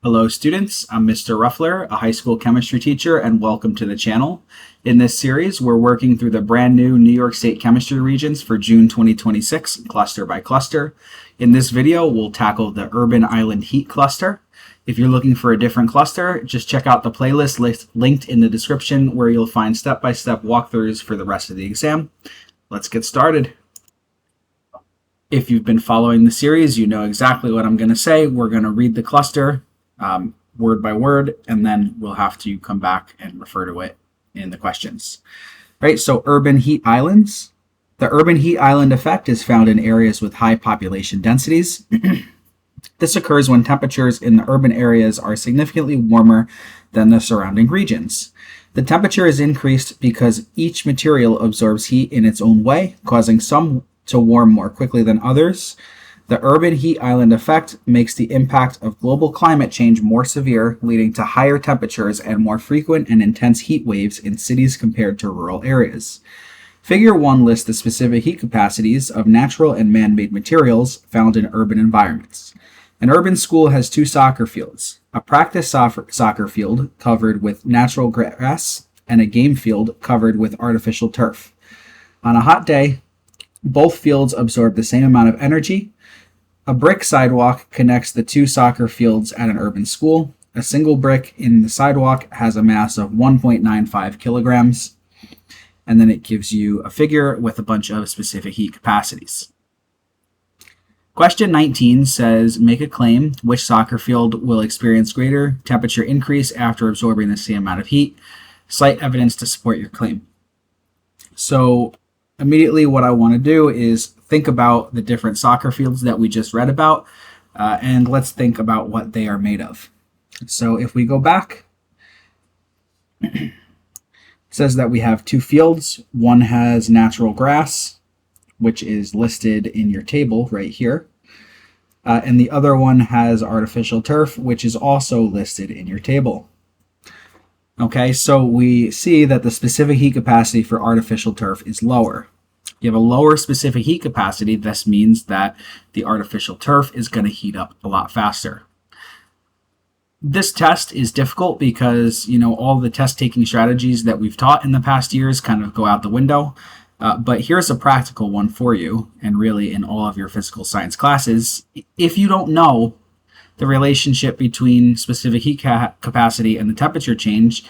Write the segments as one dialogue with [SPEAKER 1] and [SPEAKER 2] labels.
[SPEAKER 1] Hello students, I'm Mr. Ruffler, a high school chemistry teacher, and welcome to the channel. In this series, we're working through the brand new New York State chemistry regents for June 2026, cluster by cluster. In this video, we'll tackle the urban island heat cluster. If you're looking for a different cluster, just check out the playlist linked in the description where you'll find step-by-step walkthroughs for the rest of the exam. Let's get started. If you've been following the series, you know exactly what I'm going to say. We're going to read the cluster word by word, and then we'll have to come back and refer to it in the questions. Right, so urban heat islands. The urban heat island effect is found in areas with high population densities. This occurs when temperatures in the urban areas are significantly warmer than the surrounding regions. The temperature is increased because each material absorbs heat in its own way, causing some to warm more quickly than others. The urban heat island effect makes the impact of global climate change more severe, leading to higher temperatures and more frequent and intense heat waves in cities compared to rural areas. Figure 1 lists the specific heat capacities of natural and man-made materials found in urban environments. An urban school has 2 soccer fields, a practice soccer field covered with natural grass and a game field covered with artificial turf. On a hot day, both fields absorb the same amount of energy. A brick sidewalk connects the 2 soccer fields at an urban school. A single brick in the sidewalk has a mass of 1.95 kilograms. And then it gives you a figure with a bunch of specific heat capacities. Question 19 says, make a claim which soccer field will experience greater temperature increase after absorbing the same amount of heat. Cite evidence to support your claim. So immediately what I want to do is think about the different soccer fields that we just read about, and let's think about what they are made of. So if we go back, it says that we have 2 fields. One has natural grass, which is listed in your table right here, and the other one has artificial turf, which is also listed in your table. Okay, so we see that the specific heat capacity for artificial turf is lower. You have a lower specific heat capacity. This means that the artificial turf is going to heat up a lot faster. This test is difficult because, all the test-taking strategies that we've taught in the past years kind of go out the window. But here's a practical one for you, and really in all of your physical science classes. If you don't know the relationship between specific heat capacity and the temperature change,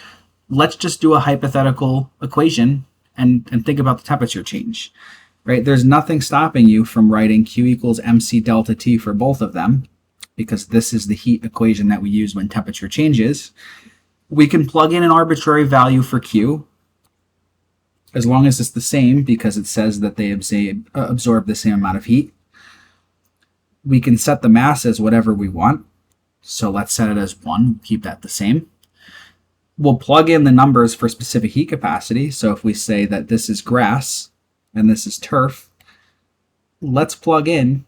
[SPEAKER 1] let's just do a hypothetical equation and think about the temperature change, right? There's nothing stopping you from writing Q equals MC delta T for both of them, because this is the heat equation that we use when temperature changes. We can plug in an arbitrary value for Q, as long as it's the same, because it says that they absorb the same amount of heat. We can set the mass as whatever we want. So let's set it as 1, keep that the same. We'll plug in the numbers for specific heat capacity. So if we say that this is grass and this is turf, let's plug in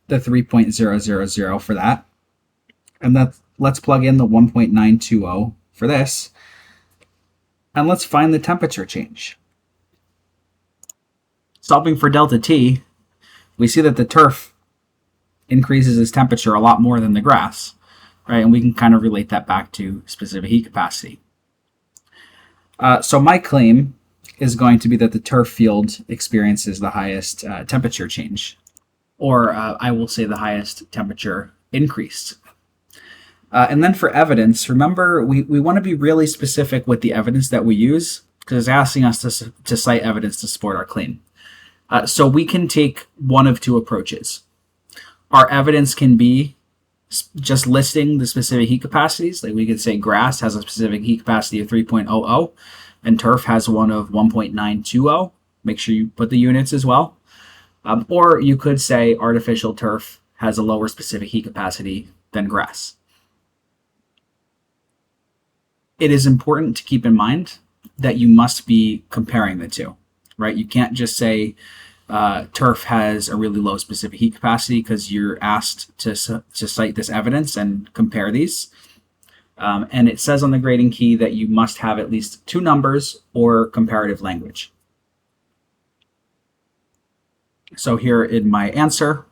[SPEAKER 1] the 3.000 for that. And let's plug in the 1.920 for this. And let's find the temperature change. Solving for delta T, we see that the turf increases its temperature a lot more than the grass, right? And we can kind of relate that back to specific heat capacity. So my claim is going to be that the turf field experiences the highest temperature change, or I will say the highest temperature increase. And then for evidence, remember, we want to be really specific with the evidence that we use, because it's asking us to cite evidence to support our claim. So we can take one of 2 approaches. Our evidence can be just listing the specific heat capacities. Like we could say grass has a specific heat capacity of 3.00 and turf has one of 1.920. Make sure you put the units as well. Or you could say artificial turf has a lower specific heat capacity than grass. It is important to keep in mind that you must be comparing the 2, right? You can't just say turf has a really low specific heat capacity, because you're asked to cite this evidence and compare these. And it says on the grading key that you must have at least 2 numbers or comparative language. So here in my answer,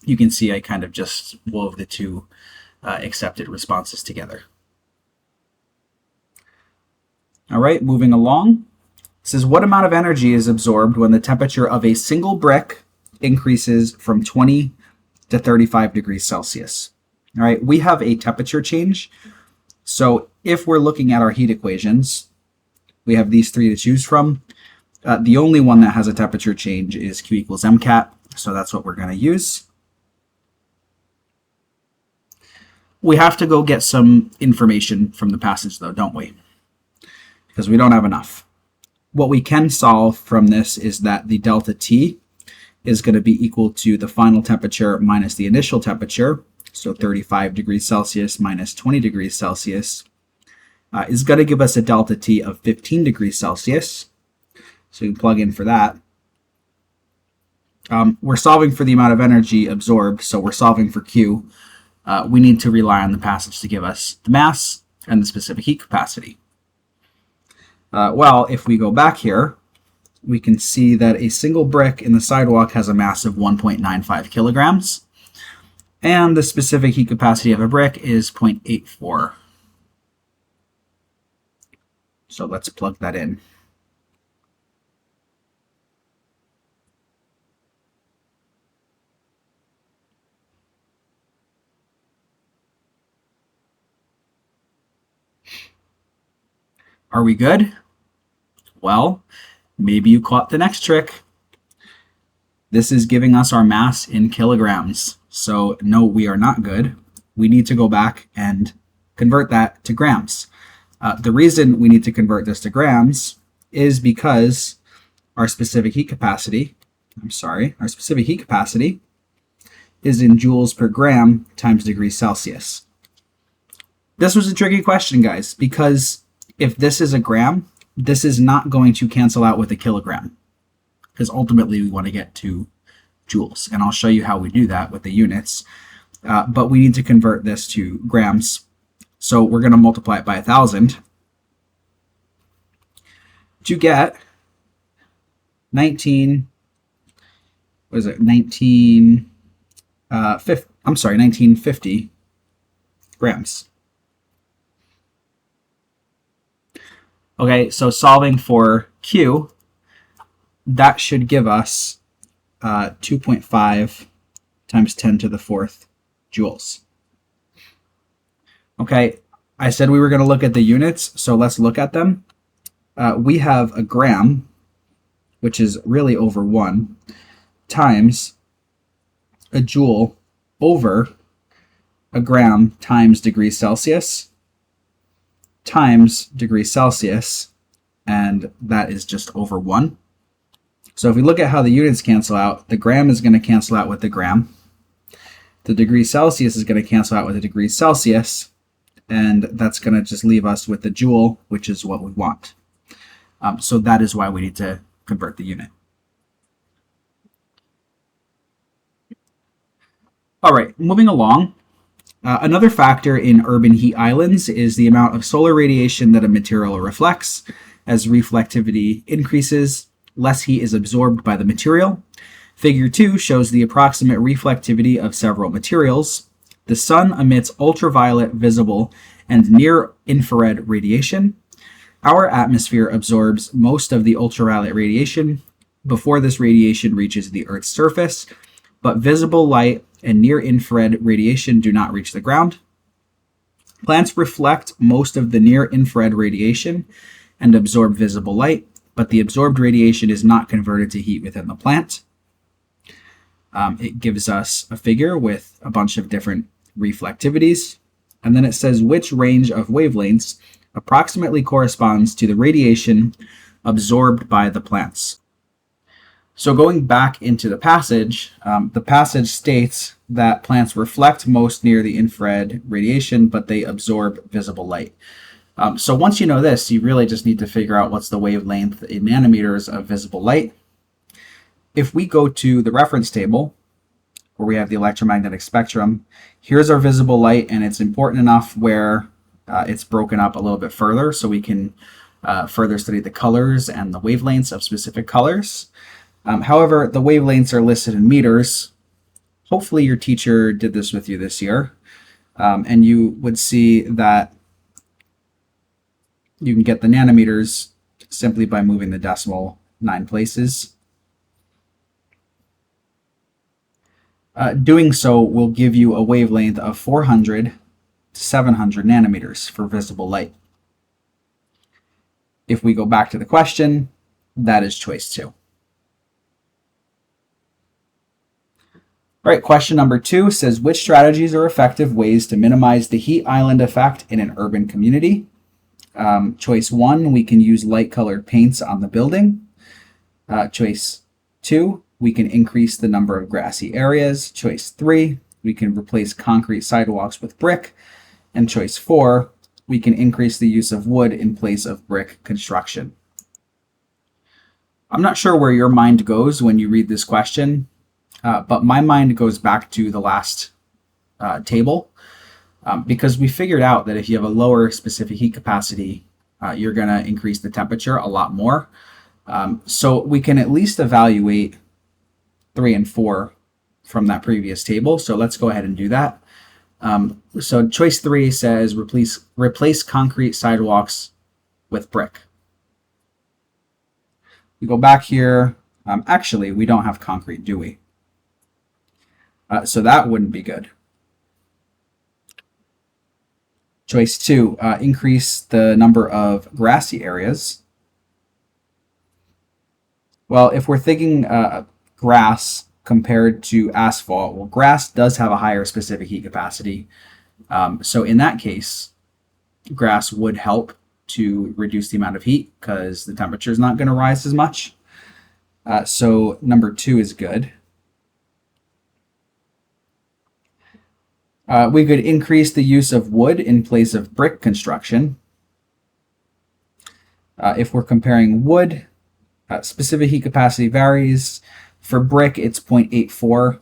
[SPEAKER 1] you can see I kind of just wove the two accepted responses together. All right, moving along. It says, what amount of energy is absorbed when the temperature of a single brick increases from 20 to 35 degrees Celsius? All right, we have a temperature change. So if we're looking at our heat equations, we have these three to choose from. The only one that has a temperature change is Q equals MCAT, so that's what we're going to use. We have to go get some information from the passage, though, don't we? Because we don't have enough. What we can solve from this is that the delta T is going to be equal to the final temperature minus the initial temperature. So 35 degrees Celsius minus 20 degrees Celsius is going to give us a delta T of 15 degrees Celsius. So you can plug in for that. We're solving for the amount of energy absorbed, so we're solving for Q. We need to rely on the passage to give us the mass and the specific heat capacity. Well, if we go back here, we can see that a single brick in the sidewalk has a mass of 1.95 kilograms, and the specific heat capacity of a brick is 0.84. So let's plug that in. Are we good? Well, maybe you caught the next trick. This is giving us our mass in kilograms. So no, we are not good. We need to go back and convert that to grams. The reason we need to convert this to grams is because our specific heat capacity, our specific heat capacity is in joules per gram times degrees Celsius. This was a tricky question, guys, because if this is a gram, this is not going to cancel out with a kilogram, because ultimately we want to get to joules, and I'll show you how we do that with the units. But we need to convert this to grams, so we're going to multiply it by 1,000 to get 1950 grams. Okay, so solving for Q, that should give us 2.5 times 10 to the fourth joules. Okay, I said we were going to look at the units, so let's look at them. We have a gram, which is really over 1, times a joule over a gram times degrees Celsius times degrees Celsius, and that is just over 1. So if we look at how the units cancel out, the gram is going to cancel out with the gram. The degrees Celsius is going to cancel out with the degrees Celsius, and that's going to just leave us with the joule, which is what we want. So that is why we need to convert the unit. All right, moving along. Another factor in urban heat islands is the amount of solar radiation that a material reflects. As reflectivity increases, less heat is absorbed by the material. Figure 2 shows the approximate reflectivity of several materials. The sun emits ultraviolet, visible, and near-infrared radiation. Our atmosphere absorbs most of the ultraviolet radiation before this radiation reaches the Earth's surface, but visible light and near-infrared radiation do not reach the ground. Plants reflect most of the near-infrared radiation and absorb visible light, but the absorbed radiation is not converted to heat within the plant. It gives us a figure with a bunch of different reflectivities, and then it says which range of wavelengths approximately corresponds to the radiation absorbed by the plants. So going back into the passage states that plants reflect most near the infrared radiation, but they absorb visible light. So once you know this, you really just need to figure out what's the wavelength in nanometers of visible light. If we go to the reference table, where we have the electromagnetic spectrum, here's our visible light, and it's important enough where it's broken up a little bit further so we can further study the colors and the wavelengths of specific colors. However, the wavelengths are listed in meters, hopefully your teacher did this with you this year, and you would see that you can get the nanometers simply by moving the decimal 9 places. Doing so will give you a wavelength of 400 to 700 nanometers for visible light. If we go back to the question, that is choice 2. All right, question number 2 says, which strategies are effective ways to minimize the heat island effect in an urban community? Choice 1, we can use light-colored paints on the building. Choice 2, we can increase the number of grassy areas. Choice 3, we can replace concrete sidewalks with brick. And choice 4, we can increase the use of wood in place of brick construction. I'm not sure where your mind goes when you read this question, but my mind goes back to the last table, because we figured out that if you have a lower specific heat capacity, you're going to increase the temperature a lot more. So we can at least evaluate 3 and 4 from that previous table. So let's go ahead and do that. So choice 3 says replace concrete sidewalks with brick. We go back here. Actually, we don't have concrete, do we? So that wouldn't be good. Choice 2, increase the number of grassy areas. Well, if we're thinking grass compared to asphalt, well, grass does have a higher specific heat capacity. So in that case, grass would help to reduce the amount of heat because the temperature is not going to rise as much. So number 2 is good. We could increase the use of wood in place of brick construction. If we're comparing wood, specific heat capacity varies. For brick, it's 0.84.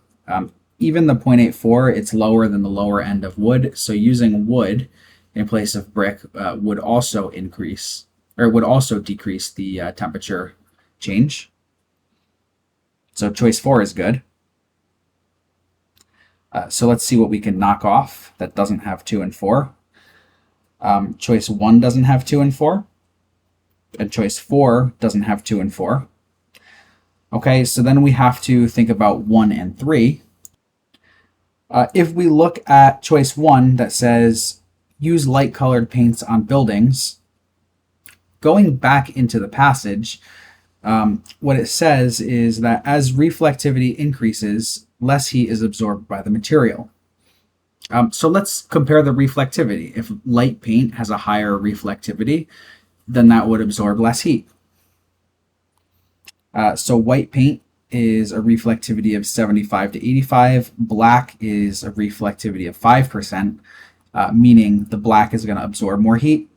[SPEAKER 1] Even the 0.84, it's lower than the lower end of wood. So using wood in place of brick would also decrease the temperature change. So choice 4 is good. So let's see what we can knock off that doesn't have 2 and 4. Choice 1 doesn't have 2 and 4. And choice 4 doesn't have 2 and 4. Okay, so then we have to think about 1 and 3. If we look at choice 1 that says use light-colored paints on buildings, going back into the passage, what it says is that as reflectivity increases, less heat is absorbed by the material. So let's compare the reflectivity. If light paint has a higher reflectivity, then that would absorb less heat. So white paint is a reflectivity of 75 to 85. Black is a reflectivity of 5%, meaning the black is going to absorb more heat.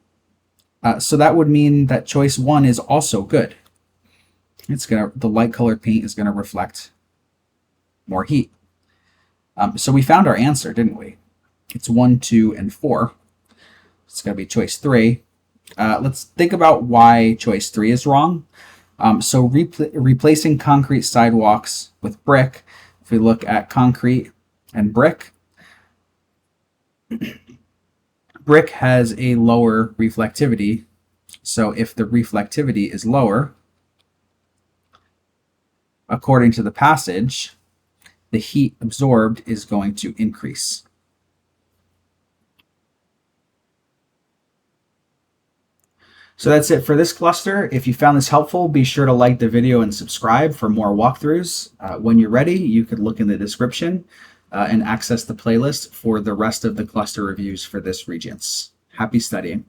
[SPEAKER 1] So that would mean that choice 1 is also good. The light colored paint is going to reflect more heat. So we found our answer, didn't we? It's 1, 2, and 4. It's going to be choice 3. Let's think about why choice 3 is wrong. So replacing concrete sidewalks with brick, if we look at concrete and brick, brick has a lower reflectivity. So if the reflectivity is lower, according to the passage, the heat absorbed is going to increase. So that's it for this cluster. If you found this helpful, be sure to like the video and subscribe for more walkthroughs. When you're ready, you could look in the description and access the playlist for the rest of the cluster reviews for this Regents. Happy studying.